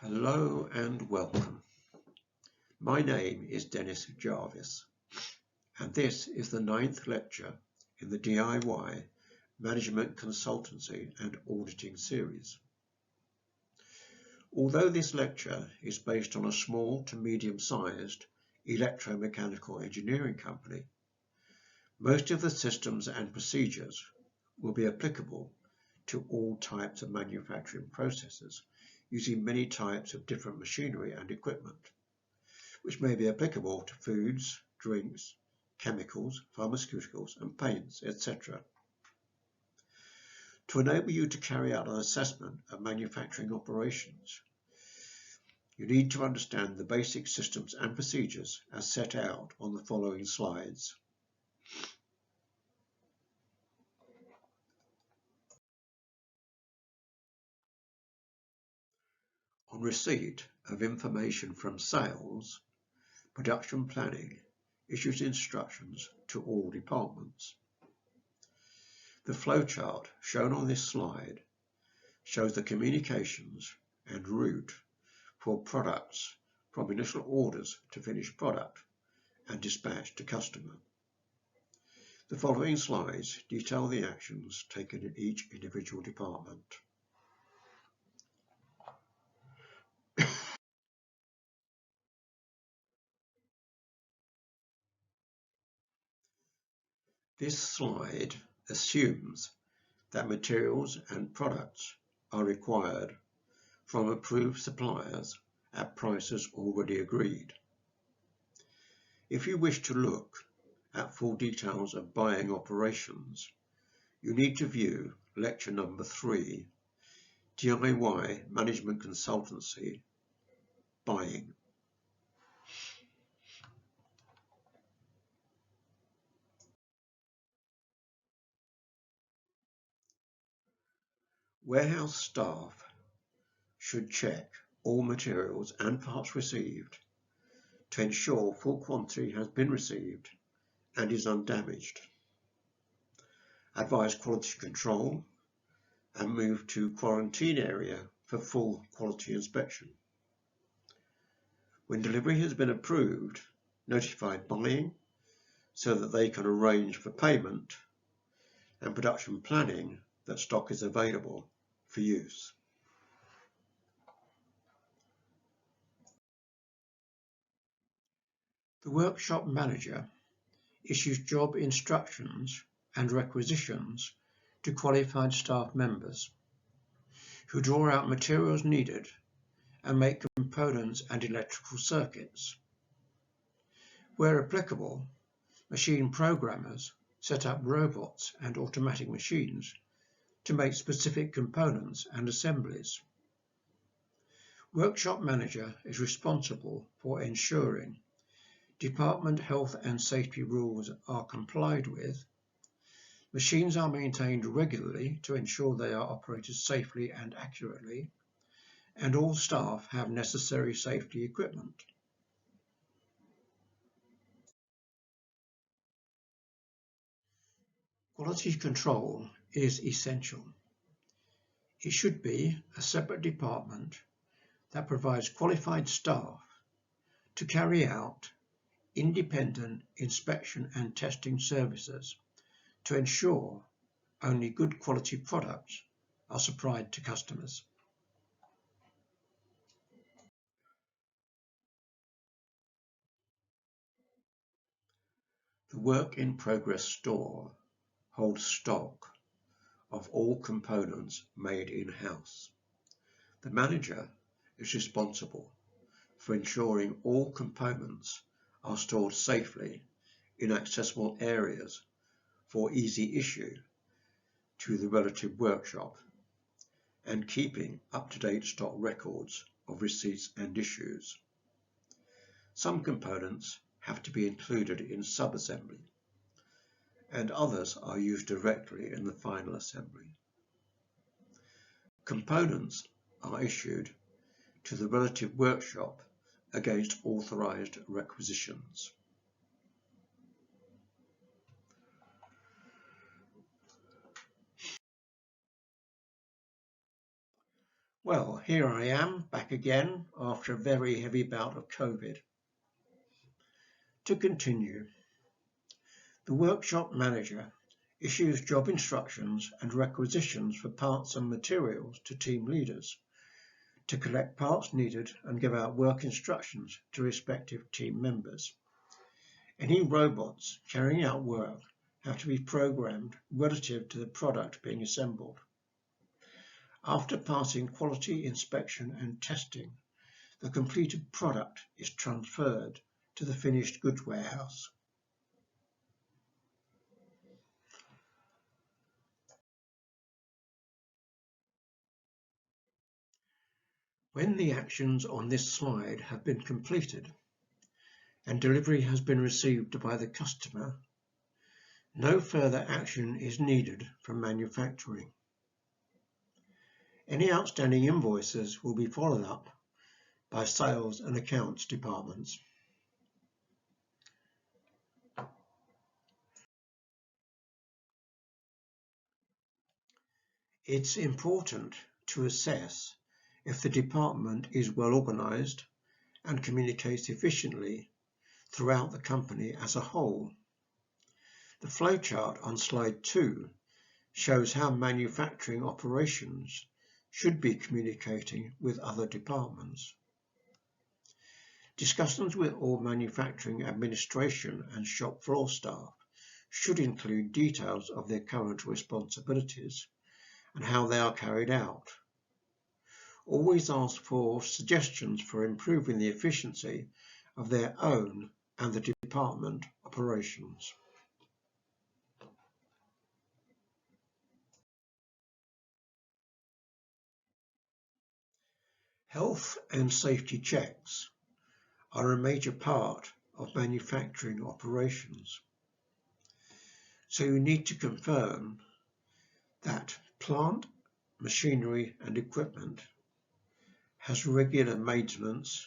Hello and welcome. My name is Dennis Jarvis, and this is the 9th lecture in the DIY Management Consultancy and Auditing series. Although this lecture is based on a small to medium-sized electromechanical engineering company, most of the systems and procedures will be applicable to all types of manufacturing processes using many types of different machinery and equipment, which may be applicable to foods, drinks, chemicals, pharmaceuticals, and paints, etc. To enable you to carry out an assessment of manufacturing operations, you need to understand the basic systems and procedures as set out on the following slides. On receipt of information from sales, production planning issues instructions to all departments. The flowchart shown on this slide shows the communications and route for products from initial orders to finished product and dispatch to customer. The following slides detail the actions taken in each individual department. This slide assumes that materials and products are required from approved suppliers at prices already agreed. If you wish to look at full details of buying operations, you need to view lecture number 3, DIY Management Consultancy, Buying. Warehouse staff should check all materials and parts received to ensure full quantity has been received and is undamaged. Advise quality control and move to quarantine area for full quality inspection. When delivery has been approved, notify buying so that they can arrange for payment, and production planning that stock is available for use. The workshop manager issues job instructions and requisitions to qualified staff members who draw out materials needed and make components and electrical circuits. Where applicable, machine programmers set up robots and automatic machines to make specific components and assemblies. Workshop manager is responsible for ensuring department health and safety rules are complied with, machines are maintained regularly to ensure they are operated safely and accurately, and all staff have necessary safety equipment. Quality control is essential. It should be a separate department that provides qualified staff to carry out independent inspection and testing services to ensure only good quality products are supplied to customers. The work in progress store holds stock of all components made in-house. The manager is responsible for ensuring all components are stored safely in accessible areas for easy issue to the relative workshop and keeping up-to-date stock records of receipts and issues. Some components have to be included in sub-assembly, and others are used directly in the final assembly. Components are issued to the relative workshop against authorized requisitions. Well, here I am back again after a very heavy bout of COVID. To continue, the workshop manager issues job instructions and requisitions for parts and materials to team leaders to collect parts needed and give out work instructions to respective team members. Any robots carrying out work have to be programmed relative to the product being assembled. After passing quality inspection and testing, the completed product is transferred to the finished goods warehouse. When the actions on this slide have been completed and delivery has been received by the customer, no further action is needed from manufacturing. Any outstanding invoices will be followed up by sales and accounts departments. It's important to assess if the department is well organized and communicates efficiently throughout the company as a whole. The flowchart on slide 2 shows how manufacturing operations should be communicating with other departments. Discussions with all manufacturing administration and shop floor staff should include details of their current responsibilities and how they are carried out. Always ask for suggestions for improving the efficiency of their own and the department operations. Health and safety checks are a major part of manufacturing operations. So you need to confirm that plant, machinery and equipment has regular maintenance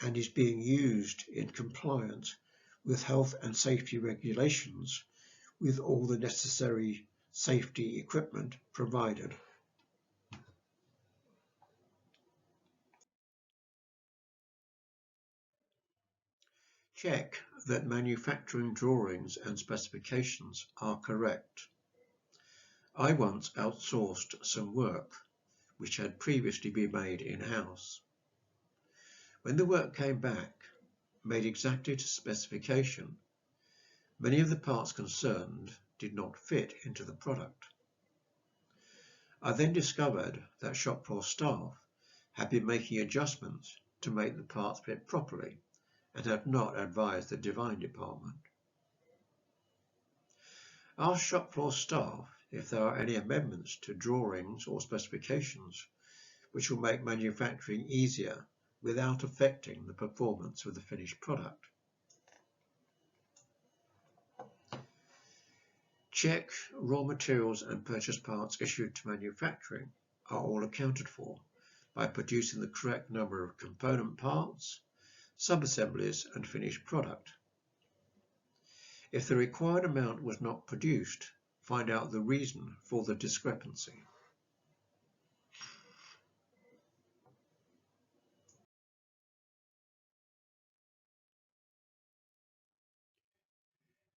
and is being used in compliance with health and safety regulations with all the necessary safety equipment provided. Check that manufacturing drawings and specifications are correct. I once outsourced some work which had previously been made in-house. When the work came back, made exactly to specification, many of the parts concerned did not fit into the product. I then discovered that shop floor staff had been making adjustments to make the parts fit properly and had not advised the design department. Ask shop floor staff if there are any amendments to drawings or specifications which will make manufacturing easier without affecting the performance of the finished product. Check raw materials and purchase parts issued to manufacturing are all accounted for by producing the correct number of component parts, sub-assemblies and finished product. If the required amount was not produced, find out the reason for the discrepancy.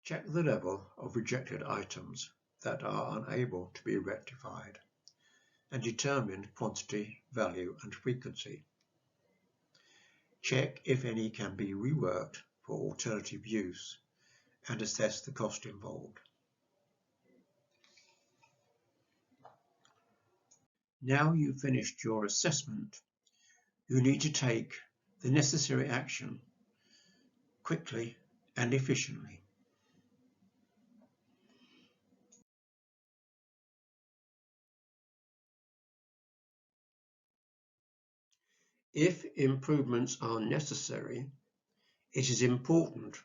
Check the level of rejected items that are unable to be rectified and determine quantity, value and frequency. Check if any can be reworked for alternative use and assess the cost involved. Now you've finished your assessment, you need to take the necessary action quickly and efficiently. If improvements are necessary, it is important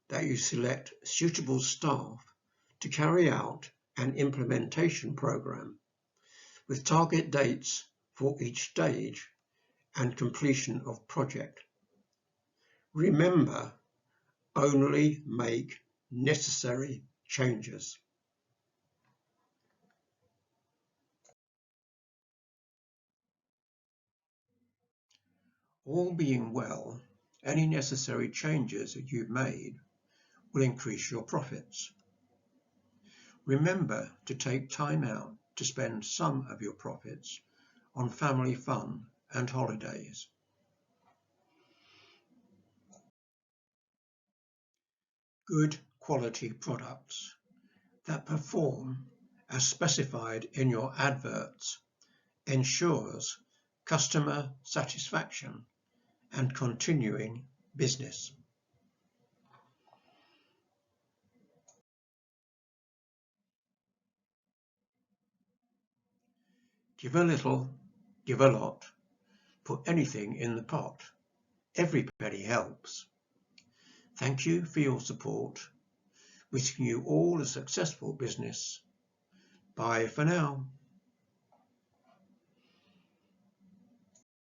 that you select suitable staff to carry out an implementation program with target dates for each stage and completion of project. Remember, only make necessary changes. All being well, any necessary changes that you've made will increase your profits. Remember to take time out to spend some of your profits on family fun and holidays. Good quality products that perform as specified in your adverts ensures customer satisfaction and continuing business. Give a little, give a lot, put anything in the pot. Every penny helps. Thank you for your support. Wishing you all a successful business. Bye for now.